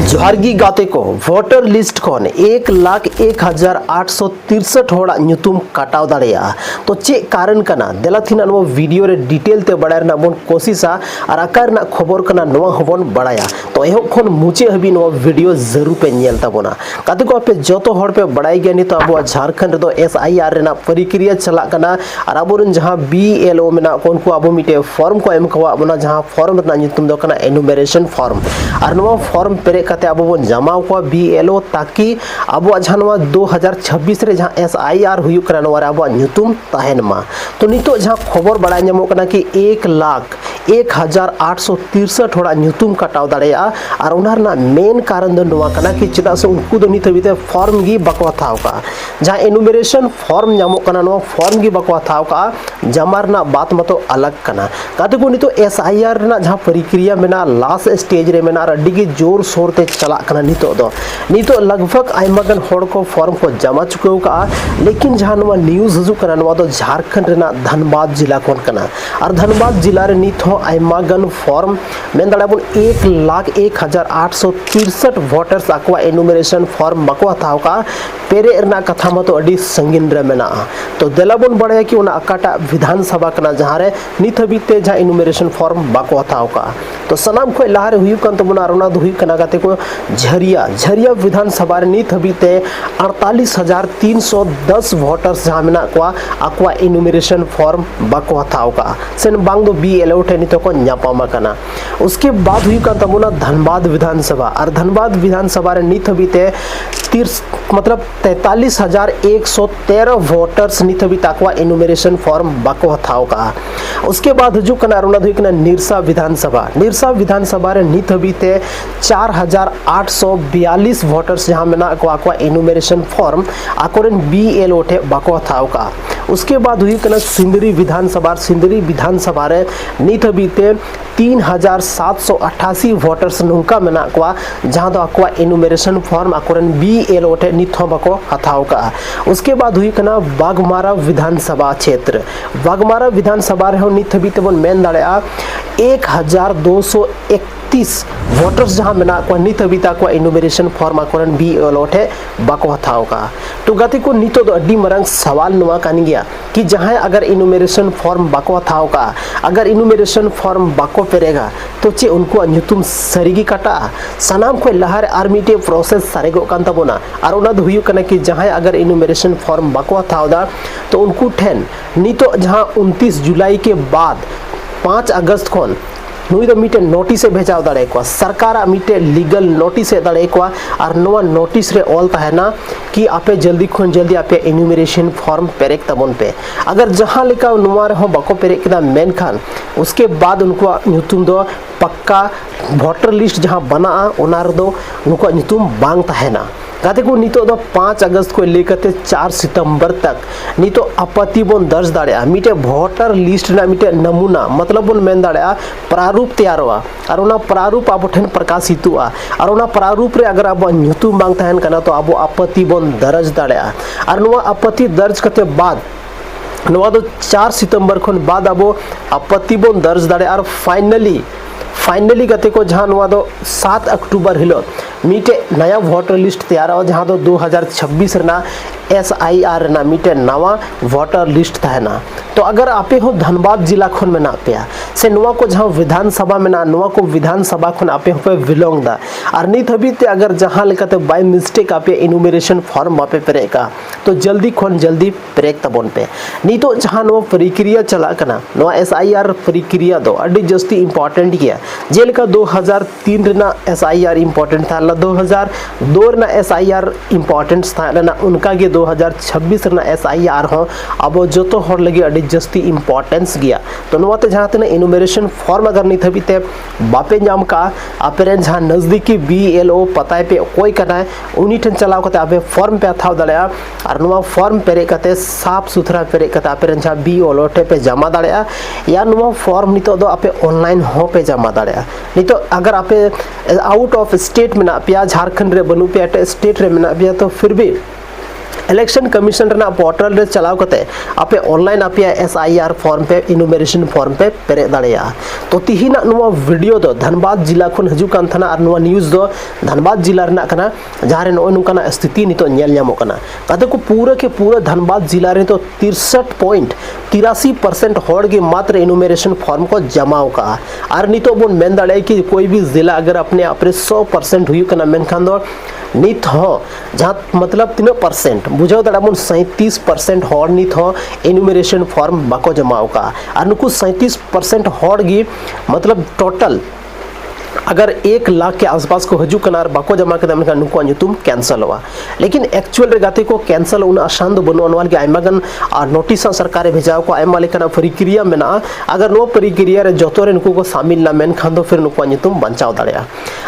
जोहारगी गाते को voter list खन 1,01,863 होड़ा ᱧᱩᱛᱩᱢ काटाव दाड़ेया तो चे कारण कना देला थिना नो वीडियो रे डिटेल ते बड़ाय रना बोन कोशिशा और आकार ना खबर कना नवा होबन बड़ाया तो एहो खन मुचे हबी नो वीडियो जरूर पे नेल ताबोना काते को पे जतो हर पे बड़ाय गया नि तो अब झारखंड रे दो SIR रेना प्रक्रिया चला कना और अबोरन जहां BLO मेना कोन को अब मिटे फॉर्म को एम खवा बना जहां फॉर्म तना ᱧᱩᱛᱩम दो कना एनुमरेशन फॉर्म और नो फॉर्म पेरे काते अब बन जमाव को BLO ताकि अब जहां 2026 रे जहां SIR हुयु करा नो अब ᱧᱩᱛᱩम ताहेन मा तो नितो जहां खबर बड़ा ᱧᱟᱢᱚᱜ कना कि 1,01,863 होड़ा ᱧᱩᱛᱩम कटाव दाड़ेया और उनारना मेन कारण दो नोवा कना कि चदा से उनको दो नित हबीते फॉर्म गी बको थाव का जहां एनुमरेशन फॉर्म ᱧᱟᱢᱚᱜ कना नो फॉर्म गी बको थाव का जमारना बात मतो अलग कना काते को नितो SIR ना जहां प्रक्रिया मेना लास्ट स्टेज रे मेना अड्डी गी जोर शोर ते चला कना नितो लगभग आइमागन होड़ को फॉर्म को जमा चुके का लेकिन जहां नवा न्यूज़ हजू कना नवा दो झारखंड रेना धनबाद जिला कोन कना और धनबाद जिला रे नित हो आइमागन फॉर्म मेन दाड़ा बुन 1,01,863 वोटर्स अकवा एनुमरेशन फॉर्म बको थाव का पेरे रना कथा मतो अड्डी संगीन रे मेना तो देला बुन बड़े कि उना अकाटा विधानसभा कना जहां रे नित हबीते जहां एनुमरेशन फॉर्म बको थाव का तो सनाम को लहारे हुयु कन तबना रोना दो हुयु कना गाते को झरिया विधानसभा रे नित हबीते 48,310 वोटर्स जहां मेना को अकवा एनुमरेशन फॉर्म बको थाव का सेन बांग दो BLO टे नितो को न्यापामा कना उसके बाद हुयु कन तबना धनबाद विधानसभा और धनबाद विधानसभा रे नित हबीते मतलब 43,113 वोटर्स नित हबी ताकवा एनुमरेशन फॉर्म बको थाव का उसके बाद हजू कना रोना हुयु कना निरसा विधानसभा रे नित हबीते 4,842 वोटर्स जहां मेना को अकवा एनुमरेशन फॉर्म आकोरन BLO टे बको थाव का उसके बाद हुई कना सिंदरी विधानसभा रे नित हबीते 3,788 वोटर्स नुका मेना को जहां दो अकवा एनुमरेशन फॉर्म आकोरन BLO टे नित हो बको हथाव का उसके बाद हुई कना बागमारा विधानसभा क्षेत्र विधानसभा रे नित हबीते बन मेन दाड़ेया 1,231 वोटर्स जहां मेना को नित हबीता को एनुमरेशन फॉर्म आकोरन BLO टे बको हथाव का तो गति को नितो दो अड्डी मरंग सवाल नुआ कान गया कि जहां अगर एनुमरेशन फॉर्म बको थाव का अगर एनुमरेशन फॉर्म बको पेरेगा तो चे उनको ᱧᱩᱛᱩᱢ सरीगी काटा सनाम को लहार आर्मीटे प्रोसेस सारेगो कान तबोना और उना दो हुयु कना कि जहां अगर एनुमरेशन फॉर्म बको थाव दा तो उनको ठेन नितो जहां 29 जुलाई के बाद 5 अगस्त खोन नुई दो मिटे नोटिस भेजाव दाड़े को सरकार मिटे लीगल नोटिस दाड़े को और नवा नोटिस रे ऑल ताहेना कि आपे जल्दी खन जल्दी आपे एनुमरेशन फॉर्म पेरेक तबन पे अगर जहां लिखा नुवा रे हो बको पेरेक किदा मेन खान उसके बाद उनको ᱧᱩᱛᱩᱢ दो पक्का वोटर लिस्ट जहां बना उनार दो उनको ᱧᱩᱛᱩᱢ बांग ताहेना गाते को नितो दो 5 अगस्त को लेकर 4 सितंबर तक नितो आपत्ति बोन दर्ज दाड़ेया मिटे वोटर लिस्ट ना मिटे नमूना मतलब बोन मेन दाड़ेया प्रारूप तैयारवा और उना प्रारूप अब ठन प्रकाशितुआ और उना प्रारूप रे अगर अब ᱧᱩᱛᱩᱢ बांग तहन कना तो अब आपत्ति बोन दर्ज दाड़ेया और नुआ आपत्ति दर्ज करते बाद नुआ दो 4 सितंबर खन बाद अब आपत्ति बोन दर्ज दाड़ेया और फाइनली गते को जहां नुआ दो 7 अक्टूबर हिलो मिटे नया वोटर लिस्ट तैयार हो जहां दो 2026 रना SIR ना मिटे नवा वोटर लिस्ट ताहेना तो अगर आपे हो धनबाद जिला खन में ना पेया से नुआ को जहां विधानसभा में ना नुआ को विधानसभा खन आपे हो पे बिलोंग दा और नित हबीते अगर जहां लेकते बाय मिस्टेक आपे एनुमरेशन फॉर्म आपे पेरेका तो जल्दी खन जल्दी पेरेक तबन पे नितो जहां नुआ प्रक्रिया चला कना नुआ SIR प्रक्रिया दो अड्डी जस्ती इंपॉर्टेंट किया जेलका 2003 रेना SIR इंपॉर्टेंट था 2002 रेना SIR इंपॉर्टेंट था ना उनका के 2026 रेना SIR हो अब जो तो हर लगे अड्डी जस्ती इंपॉर्टेंस गया तो नवाते जहां तने एनुमरेशन फॉर्म अगर नहीं थबीते बापे नाम का अपेरेन जहां नजदीकी BLO पताए पे कोई कना है उनी ठन चलाव कते आपे फॉर्म पे थाव दड़या और नुआ फॉर्म पेरे कते साफ सुथरा पेरे कते अपेरेन जहां BLO पे जमा दड़या या नुआ फॉर्म नितो दो आपे ऑनलाइन हो पे जमा दड़या नितो अगर आपे आउट ऑफ स्टेट में ना पिया झारखंड रे बनु पे स्टेट रे में ना पिया तो फिर भी इलेक्शन कमीशन रेना पोर्टल रे चलाव कते आपे ऑनलाइन आपे SIR फॉर्म पे इनुमेरेशन फॉर्म पे पेरे दाड़ेया। तो तिहिना नुवा वीडियो दो धनबाद जिला खन हजू कान थाना और नुवा न्यूज़ दो धनबाद जिला रेना कना जहां रे नोय नुकाना स्थिति नितो नेल ᱧᱟᱢᱚᱜ कना कते को पूरा के पूरा धनबाद जिला रे तो 63.83% हॉड़ के मात्र इनुमेरेशन फॉर्म को जमाव का और नितो बोन मेन दाड़े कि कोई भी जिला अगर अपने आपरे 100% हुई कना मेनखान दो नित हो जहाँ मतलब 3% बुझाव दाड़ाबन 37% हॉड़ नित हो इनुमेरेशन फॉर्म बाको जमाव का और नुकु 37% हॉड़ गी मतलब टोटल अगर 1 लाख के आसपास को हजू कनार बाको जमा के नुकु नुतुम कैंसल हुआ लेकिन एक्चुअल रे गाते को कैंसल उन आसान दो बनो अनवाल के आयमागन नोटिस सरकार भेजाव को आयमा लेकना प्रक्रिया में ना अगर नो प्रक्रिया रे जतो रे नुकु को शामिल ना मेन खान दो फिर नुकु नुतुम बंचाव दाड़िया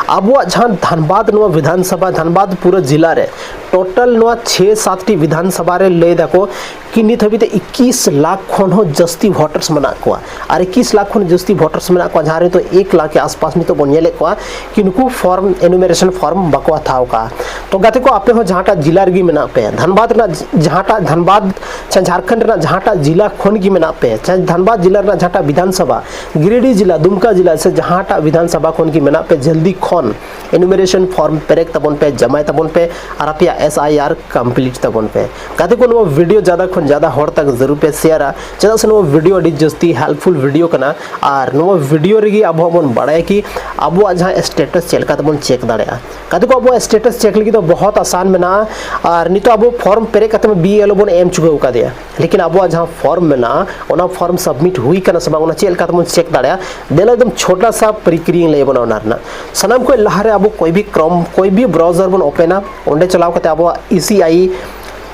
अबुआ जहां धनबाद नुआ विधानसभा धनबाद पूरा जिला रे टोटल नुआ 6-7 टी विधानसभा रे ले दाको कि नित हबीते 21 लाख खन हो जस्ती वोटर्स मना को और 21 लाख खन जस्ती वोटर्स मना को जहां रे तो 1 लाख के आसपास नितो बनियले को कि नुकु फॉर्म एनुमेरेशन फॉर्म बको थाव का तो गाते को आपे हो जहाटा जिला रे मेना पे धनबाद ना जहाटा धनबाद झारखंड ना जहाटा जिला खन की मेना पे धनबाद जिला ना जहाटा विधानसभा गिरिडीह जिला दुमका जिला से जहाटा विधानसभा खन की मेना पे जल्दी खन एनुमेरेशन फॉर्म पेरेक तबन पे जमाय तबन पे और आपया SIR कंप्लीट तबन पे गाते को नो वीडियो ज्यादा हॉड़ तक जरूर पे शेयर चदा से नो वीडियो अडी जस्ती हेल्पफुल वीडियो कना और नो वीडियो रे अब बन बाड़ाय कि अब जहां स्टेटस चलका तबन चेक दाड़ेया गाते को अब स्टेटस चेक लगी तो बहुत आसान में ना और नितो अब फॉर्म पेरे कते में BLO बन एम चुके उका दिया लेकिन अब जहां फॉर्म में ना ओना फॉर्म सबमिट हुई कना सब ओना चेलका तबन चेक दाड़ेया देला एकदम छोटा सा प्रक्रिया ले बनाना ना सनम को लहारे अब कोई भी क्रोम कोई भी ब्राउजर बन ओपन ओंडे चलाव कते अब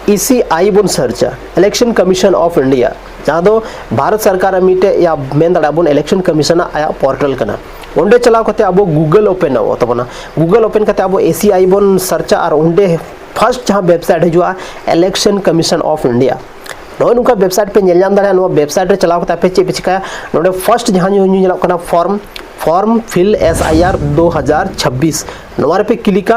ECI बन search election commission of India जहां दो भारत सरकार मीटे या मेन दाड़ाबन इलेक्शन कमीशन आया पोर्टल कना ओंडे चलाव कते अब गूगल ओपन हो तबना गूगल ओपन कते अब ECI बन सर्च और ओंडे फर्स्ट जहां वेबसाइट हजुआ इलेक्शन कमीशन ऑफ इंडिया नो नुका वेबसाइट पे नेल नाम दाड़ा नो वेबसाइट रे चलाव कते पे चे चिका नोडे फर्स्ट जहां न्यू कना फॉर्म फिल SIR 2026 नोवारे पे क्लिक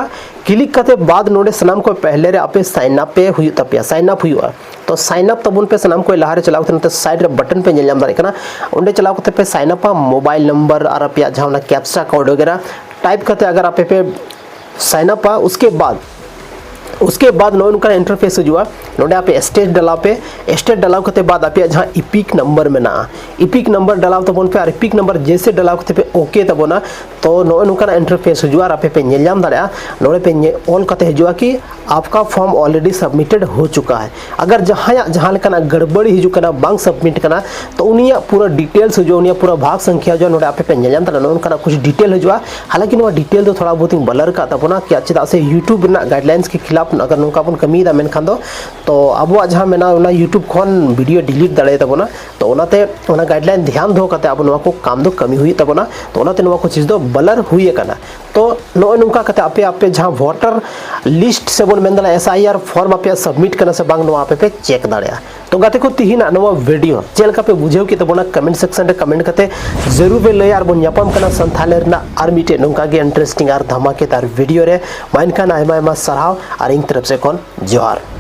करते बाद नोडे सनाम को पहले रे आपे साइन अप पे हुई तपिया साइन अप हुआ तो साइन अप तबन पे सनाम को लहारे चलाव तो साइड रे बटन पे नेल दाड़े कना ओंडे चलाव करते पे साइन अप मोबाइल नंबर और आपया जहां ना कैप्चा कोड वगैरह टाइप करते अगर आपे पे साइन अप उसके बाद नो उनका इंटरफेस हुआ नोडे आप स्टेट डलाव करते बाद आप जहां इपिक नंबर में ना इपिक नंबर डलाव तबन पे और इपिक नंबर जैसे डलाव करते पे ओके तबना तो नो उनका इंटरफेस हुआ और आप पे नेल जाम दाड़ा नोडे पे ऑल करते हुआ कि आपका फॉर्म ऑलरेडी सबमिटेड हो चुका है अगर जहां लेकना गड़बड़ी हिजु कना बांग सबमिट कना तो उनिया पूरा डिटेल्स जो उनिया पूरा भाग संख्या जो नोडे आप पे नेल जाम दाड़ा नो उनका कुछ डिटेल हुआ हालांकि नो डिटेल तो थोड़ा बहुत ब्लर का तबना कि चेदा से यूट्यूब ना गाइडलाइंस के खिलाफ अगर नौका बन कमी दा मेन खान दो तो अब जहां मेना उना यूट्यूब खन वीडियो डिलीट दाड़े तबना तो उनाते उना गाइडलाइन ध्यान दो कते अब नवा को काम दो कमी हुई तबना तो उनाते नवा को चीज दो ब्लर हुई कना तो नो नुका कते आपे जहां वोटर लिस्ट से बन मेंदला SIR फॉर्म आपे सबमिट करना से बांग नवा पे चेक दाड़ेया तो गाते को तिहिना नवा वीडियो चेलका पे बुझेव कि तबना कमेंट सेक्शन रे कमेंट कते जरूर पे ले यार बन यापम कना संथाले ना आर मिटे नुका के इंटरेस्टिंग आर धमाकेदार वीडियो रे माइन खान आयमा सराव और इन तरफ से कौन जोहार।